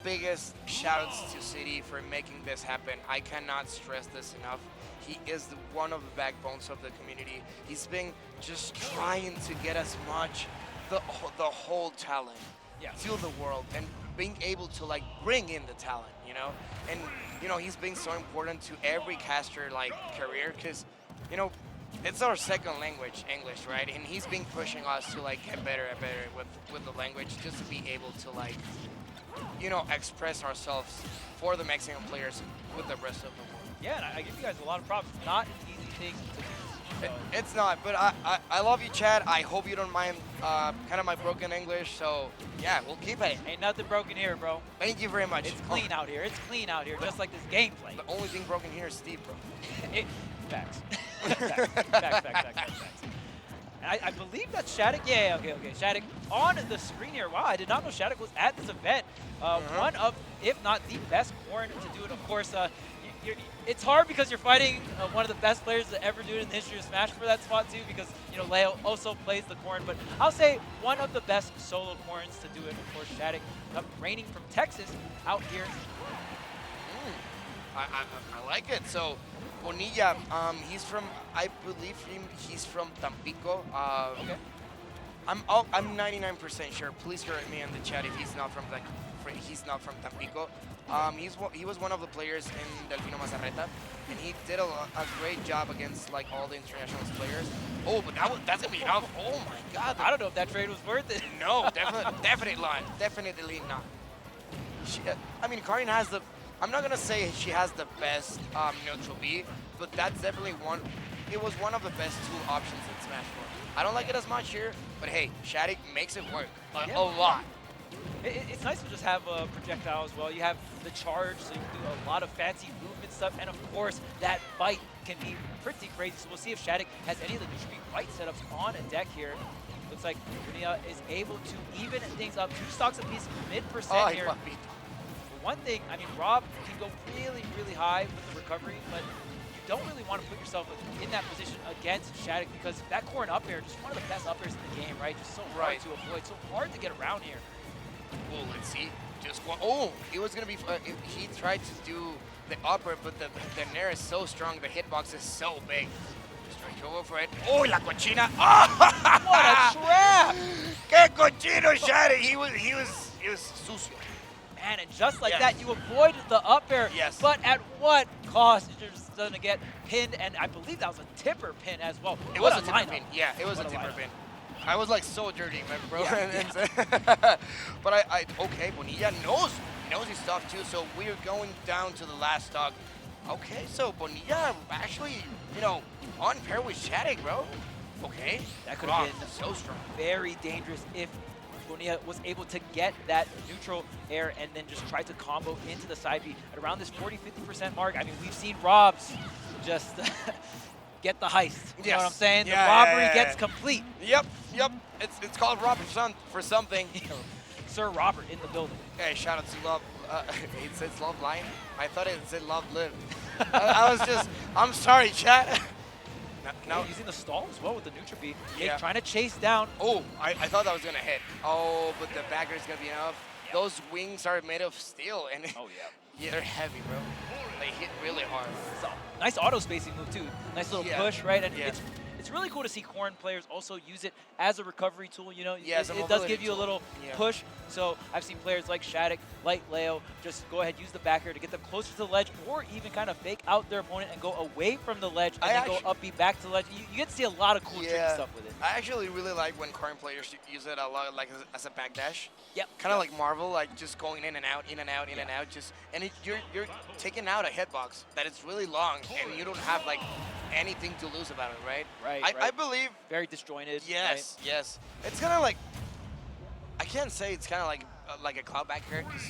biggest shout-outs to City for making this happen. I cannot stress this enough. He is one of the backbones of the community. He's been just trying to get as much the whole talent to the world and being able to like bring in the talent, you know. And you know, he's been so important to every caster like career because, you know, it's our second language, English, right? And he's been pushing us to like get better and better with the language, just to be able to like, you know, express ourselves for the Mexican players with the rest of the world. Yeah, and I give you guys a lot of props. Not an easy thing to do. So. It's not, but I love you, Chad. I hope you don't mind kind of my broken English. So yeah, we'll keep it. Ain't nothing broken here, bro. Thank you very much. It's clean out here. It's clean out here, just like this gameplay. The only thing broken here is Steve, bro. Facts. Facts. I believe that's SHADIC. Yeah, okay. SHADIC on the screen here. Wow, I did not know SHADIC was at this event. One of, if not the best Corrin to do it. Of course, it's hard because you're fighting one of the best players to ever do it in the history of Smash for that spot too, because you know Leo also plays the Corrin. But I'll say one of the best solo Corrins to do it. Of course, SHADIC reigning from Texas out here. I like it. So Bonilla, he's from, I believe he's from Tampico. Okay. I'm 99% sure. Please correct me in the chat if he's not from Tampico. He was one of the players in Delfino Mazarreta, and he did a great job against like all the international players. Oh, but that's gonna be enough. Oh my God! I don't know if that trade was worth it. No, definitely not. I mean, Corrin has the. I'm not gonna say she has the best neutral B, but that's definitely one. It was one of the best tool options in Smash 4. I don't like it as much here, but hey, SHADIC makes it work a lot. It's nice to just have a projectile as well. You have the charge, so you can do a lot of fancy movement stuff, and of course, that bite can be pretty crazy. So we'll see if SHADIC has any of the neutral B bite setups on a deck here. Looks like Bonilla is able to even things up. 2 stocks apiece, mid% here. One thing, I mean, Rob can go really, really high with the recovery, but you don't really want to put yourself in that position against SHADIC because that Corrin up air, just one of the best up airs in the game, right? Just so hard to avoid, so hard to get around here. Oh, let's see. Oh, it was going to be, he tried to do the upper, but the Nair is so strong, the hitbox is so big. Just trying to go for it. Oh, la cochina. Oh! What a trap! Que cochino, SHADIC. He was sucio. Man, and just like that, you avoided the up air. Yes. But at what cost? You're just going to get pinned, and I believe that was a tipper pin as well. It was a tipper pin. Yeah, it was a tipper pin. I was like so dirty, man, bro. Yeah. But okay, Bonilla knows his stuff too. So we're going down to the last stock. Okay, so Bonilla actually, you know, on pair with SHADIC, bro. Okay. That could have been so strong. Very dangerous if Bonilla was able to get that neutral air and then just try to combo into the side B at around this 40-50% mark. I mean, we've seen Robs just get the heist. You know what I'm saying? The robbery gets complete. Yep. It's called Robert for something. Sir Robert in the building. Hey, shout out to Love. It says Love Line. I thought it said Love Live. I'm sorry, chat. Now using the stall as well with the neutral B. Yeah. Trying to chase down. Oh, I thought that was going to hit. Oh, but the backer is going to be enough. Yep. Those wings are made of steel. And yeah, they're heavy, bro. They hit really hard. So, nice auto spacing move, too. Nice little push, right? And it's really cool to see Corrin players also use it as a recovery tool. You know, it does give you a little push. So I've seen players like SHADIC, like Leo, just go ahead, use the back air to get them closer to the ledge, or even kind of fake out their opponent and go away from the ledge and then go up B back to the ledge. You get to see a lot of cool tricky stuff with it. I actually really like when Corrin players use it a lot, like as a backdash. Yep. Kind of like Marvel, like just going in and out, in and out, in and out. And you're taking out a hitbox that is really long, and you don't have like anything to lose about it, right? I believe. Very disjointed. Yes, yes. It's kind of like, I can't say it's kind of like a cloud back here because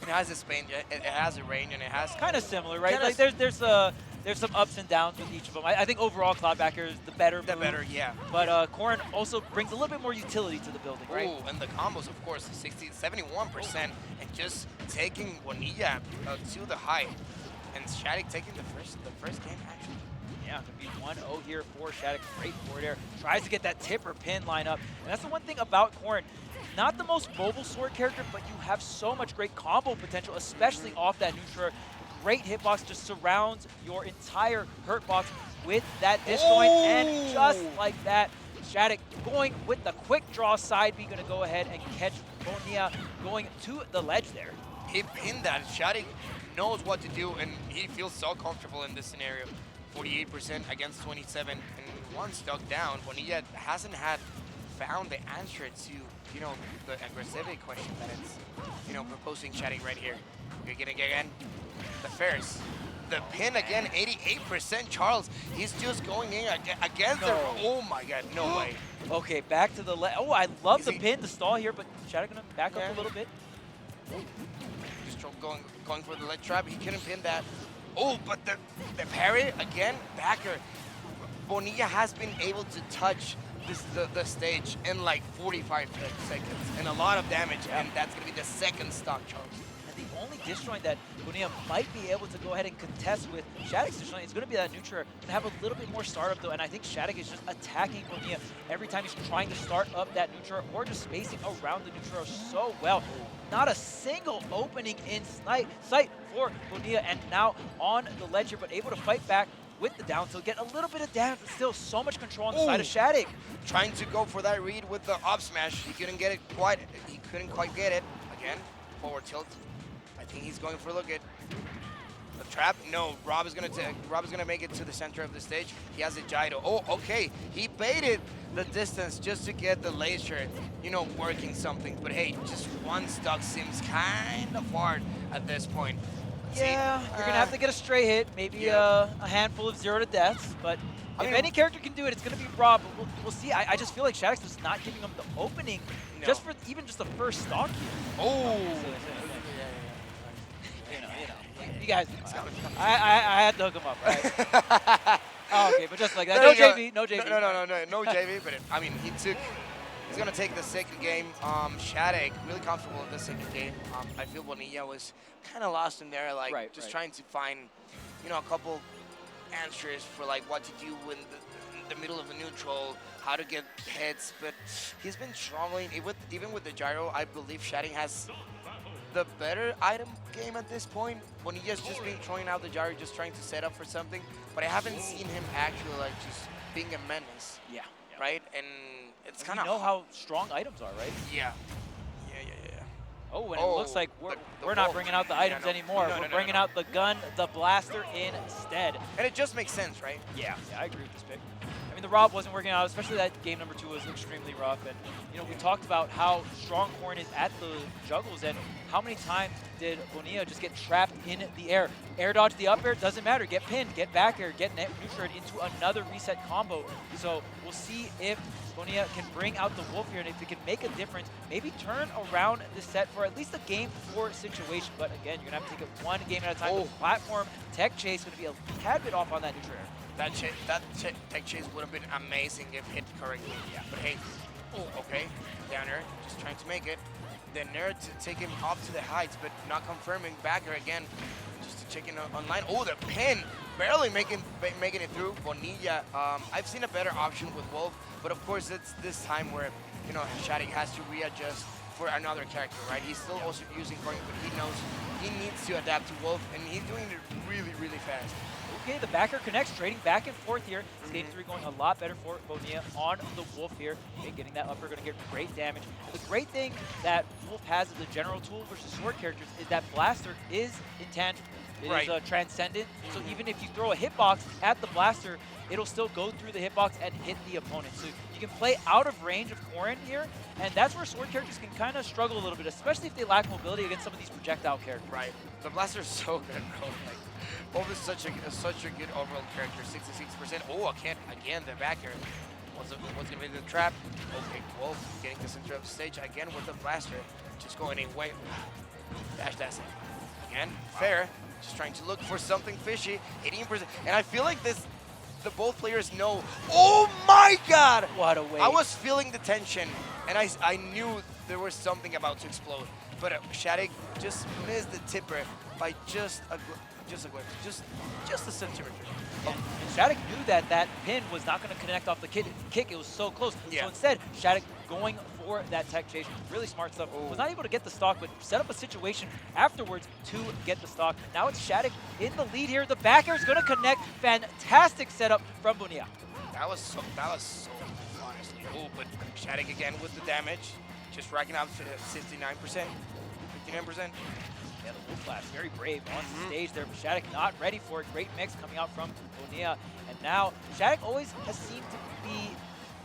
it has a span, it has a range, and it has kind of similar, right? Like there's some ups and downs with each of them. I think overall cloud backer is the better move. Yeah. But Corrin also brings a little bit more utility to the building, right? Oh, and the combos, of course, 71%, and just taking Bonilla to the high, and SHADIC taking the first game actually. Yeah, going to be 1-0 here for SHADIC. Great forward air. Tries to get that tip or pin line up. And that's the one thing about Corrin. Not the most mobile sword character, but you have so much great combo potential, especially off that neutral. Great hitbox, just surrounds your entire hurt box with that disjoint. And just like that, SHADIC going with the quick draw side B, going to go ahead and catch Bonilla going to the ledge there. He pinned that. SHADIC knows what to do, and he feels so comfortable in this scenario. 48% against 27, and one stuck down. Bonilla hasn't found the answer to, you know, the aggressivity question that it's, you know, proposing SHADIC right here. You're getting again the Ferris. The pin again, 88%. Charles, he's just going in against the. Oh my God, no way. Okay, back to the oh, I love the pin, the stall here, but SHADIC gonna back up a little bit. Just going for the leg trap. He couldn't pin that. Oh, but the parry again, backer. Bonilla has been able to touch the stage in like 45 seconds and a lot of damage, and that's gonna be the second stock, Charles. And the only disjoint that Bonilla might be able to go ahead and contest with SHADIC's disjoint is going to be that neutral. To have a little bit more startup though, and I think SHADIC is just attacking Bonilla every time he's trying to start up that neutral or just spacing around the neutral so well. Not a single opening in sight for Bonilla, and now on the ledge here, but able to fight back with the down tilt, get a little bit of damage, but still so much control on the side of SHADIC. Trying to go for that read with the up smash. He couldn't get it quite. He couldn't quite get it. Again, forward tilt. I think he's going for a look at the trap. No, Rob is gonna make it to the center of the stage. He has a gyro. Oh, okay. He baited the distance just to get the laser, you know, working something. But hey, just one stock seems kind of hard at this point. Yeah, you're gonna have to get a stray hit, maybe a handful of 0 to deaths, but if any character can do it, it's gonna be Rob. But we'll see. I just feel like SHADIC's just not giving him the opening, just for even just the first stock here. Oh. You guys, I had to hook him up, right? Oh, okay, but just like that, no JV, no JV. No JV. But I mean, he's gonna take the second game. SHADIC really comfortable in the second game. I feel Bonilla was kind of lost in there, like trying to find, you know, a couple answers for like what to do in the middle of a neutral, how to get hits. But he's been struggling even with the gyro. I believe SHADIC has the better item game at this point. Bonilla's just been throwing out the gyro, just trying to set up for something, but I haven't seen him actually like just being a menace. Yeah. Right? And it's kind of know how strong items are, right? Yeah. Oh, and it looks like we're not bringing out the items anymore. We're bringing out the gun, the blaster instead. And it just makes sense, right? Yeah, I agree with this pick. I mean, the Rob wasn't working out, especially that game number 2 was extremely rough. And, you know, we talked about how strong Corrin is at the juggles, and how many times did Bonilla just get trapped in the air? Air dodge the up air, doesn't matter. Get pinned, get back air, get neutral into another reset combo. So we'll see if Bonilla can bring out the Wolf here, and if it can make a difference, maybe turn around this set for at least a game 4 situation. But again, you're going to have to take it one game at a time. The platform tech chase is going to be a tad bit off on that neutral air. That tech chase would have been amazing if hit correctly. Yeah. But hey, okay, down air, just trying to make it. The nerd to take him up to the heights, but not confirming backer again, just to check in online. Oh, the pin, barely making it through. Bonilla, I've seen a better option with Wolf, but of course it's this time where, you know, SHADIC has to readjust for another character, right? He's still also using Corrin, but he knows he needs to adapt to Wolf, and he's doing it really, really fast. Okay, the backer connects, trading back and forth here. Stage 3 going a lot better for Bonilla on the Wolf here. Okay, getting that upper, going to get great damage. The great thing that Wolf has as a general tool versus sword characters is that Blaster is intangible. It is transcendent, so even if you throw a hitbox at the Blaster, it'll still go through the hitbox and hit the opponent. So you can play out of range of Corrin here, and that's where sword characters can kind of struggle a little bit, especially if they lack mobility against some of these projectile characters. Right. The Blaster's so good, bro. Like, Wolf is such a good overall character. 66%. Oh, again the backer. What's gonna be the trap? Okay, Wolf getting the center of the stage again with the Blaster, just going away. Dash it. Again, fair. Just trying to look for something fishy. 18%. And I feel like the both players know. Oh my God! What a way. I was feeling the tension, and I knew there was something about to explode. But SHADIC just missed the tipper by just just a glimpse, just a centimeter. And SHADIC knew that that pin was not going to connect off the kick. It was so close. Yeah. So instead, SHADIC going for that tech chase, really smart stuff. Was not able to get the stock, but set up a situation afterwards to get the stock. Now it's SHADIC in the lead here. The back air is going to connect. Fantastic setup from Bonilla. That was so honestly. Oh, but SHADIC again with the damage, just racking up to 69%, 59%. Yeah, the Wolf Flash, very brave on the stage there. SHADIC not ready for it. Great mix coming out from Bonilla. And now SHADIC always has seemed to be,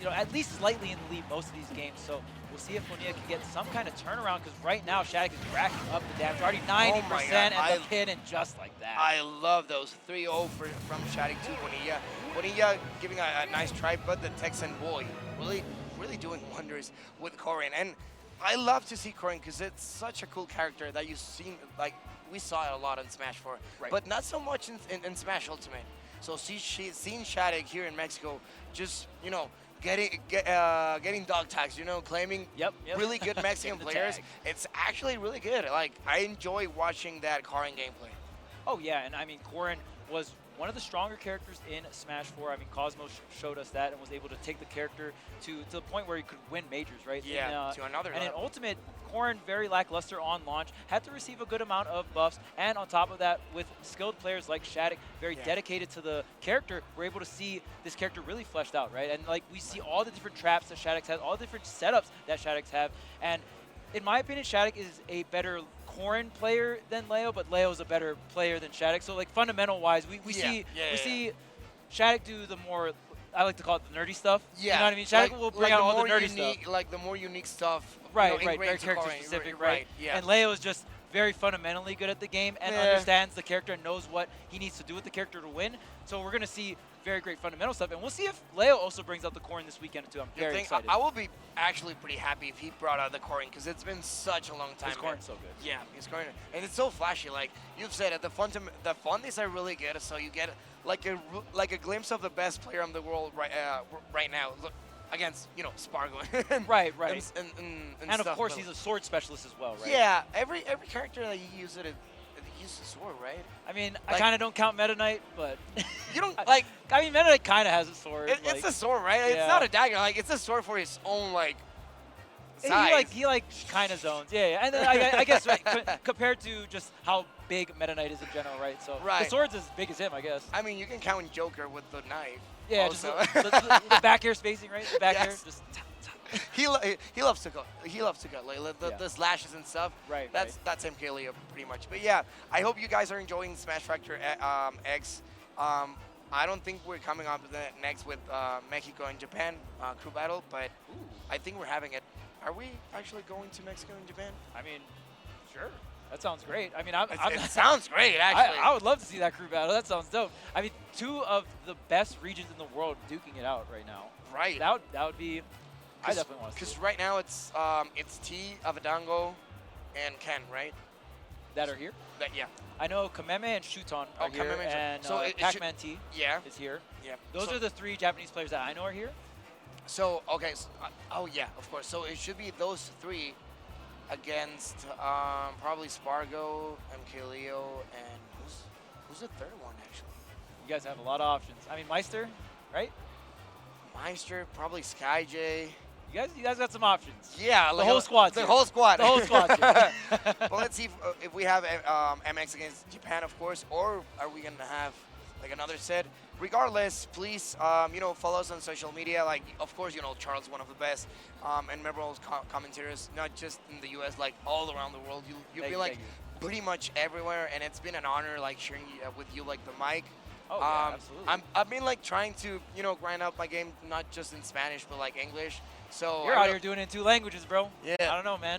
at least slightly in the lead most of these games. So we'll see if Bonilla can get some kind of turnaround, because right now SHADIC is racking up the damage. Already 90% and the pin, and just like that. I love those 3-0 from SHADIC to Bonilla. Bonilla giving a nice try, but the Texan boy really doing wonders with Corrin. And I love to see Corrin because it's such a cool character that you've seen, like, we saw it a lot in Smash 4, but not so much in Smash Ultimate. So seeing SHADIC here in Mexico, just, getting dog tags, claiming really good Mexican players, it's actually really good. Like, I enjoy watching that Corrin gameplay. Oh, yeah, and I mean, Corrin was one of the stronger characters in Smash 4. I mean, Cosmos showed us that and was able to take the character to the point where he could win majors, right? Yeah, to another level. And in Ultimate, Corrin, very lackluster on launch, had to receive a good amount of buffs, and on top of that, with skilled players like SHADIC, very dedicated to the character, we're able to see this character really fleshed out, right? And like, we see all the different traps that SHADIC has, all the different setups that SHADIC have, and in my opinion, SHADIC is a better Corrin player than Leo, but Leo is a better player than SHADIC. So like, fundamental-wise, we see SHADIC do the more, I like to call it the nerdy stuff. Yeah. You know what I mean? SHADIC will bring out all the nerdy stuff. Like the more unique stuff. Right, very character specific, right? Yeah. And Leo is just very fundamentally good at the game and understands the character and knows what he needs to do with the character to win. So we're going to see very great fundamental stuff. And we'll see if Leo also brings out the Corrin this weekend too. I'm very excited. I will be actually pretty happy if he brought out the Corrin, because it's been such a long time. His Corrin's so good. Yeah, his Corrin. And it's so flashy. Like you've said it, the fonties are really good, so you get like a glimpse of the best player in the world right now. Look, against, Spargo. right. And of course, he's a sword specialist as well, right? Yeah, every character that you use it uses a sword, right? I mean, I kind of don't count Meta Knight, but you don't like. I mean, Meta Knight kind of has a sword. It's a sword, right? Yeah. It's not a dagger. Like, it's a sword for his own size. He kind of zones. Yeah. And then I guess compared to just how big Meta Knight is in general, right? So the sword's as big as him, I guess. I mean, you can count Joker with the knife. Yeah, also. just the back air spacing, right? The back air, just. He loves to go. He loves to go. Like the slashes and stuff. Right. That's MKLeo pretty much. But yeah, I hope you guys are enjoying Smash Factor X. I don't think we're coming up next with Mexico and Japan crew battle, but I think we're having it. Are we actually going to Mexico and Japan? I mean, sure. That sounds great. I mean, it sounds great, actually. I would love to see that crew battle. That sounds dope. I mean, two of the best regions in the world duking it out right now. Right. That would be. I definitely want to see. Because right now it's T, Avadango, and Ken, right? That are here? Yeah. I know Kameme and Shuton are here, and Pac-Man T is here. Yeah. Those are the three Japanese players that I know are here. So, okay. So, oh, yeah, of course. So it should be those three against probably Spargo, MKLeo, and who's the third one, actually? You guys have a lot of options. I mean, Meister, right? Meister, probably SkyJ. You guys got some options. Yeah, the whole squad. The whole squad. The whole squad. Well, let's see if we have MX against Japan, of course, or are we gonna have like another set? Regardless, please, follow us on social media. Like, of course, Charles is one of the best, and memorable commentators, not just in the U.S., like all around the world. You'll be like pretty much everywhere, and it's been an honor like sharing with you like the mic. Oh, yeah, absolutely. I've been like trying to, grind out my game, not just in Spanish, but like English. So you're out here doing it in 2 languages, bro. Yeah. I don't know, man.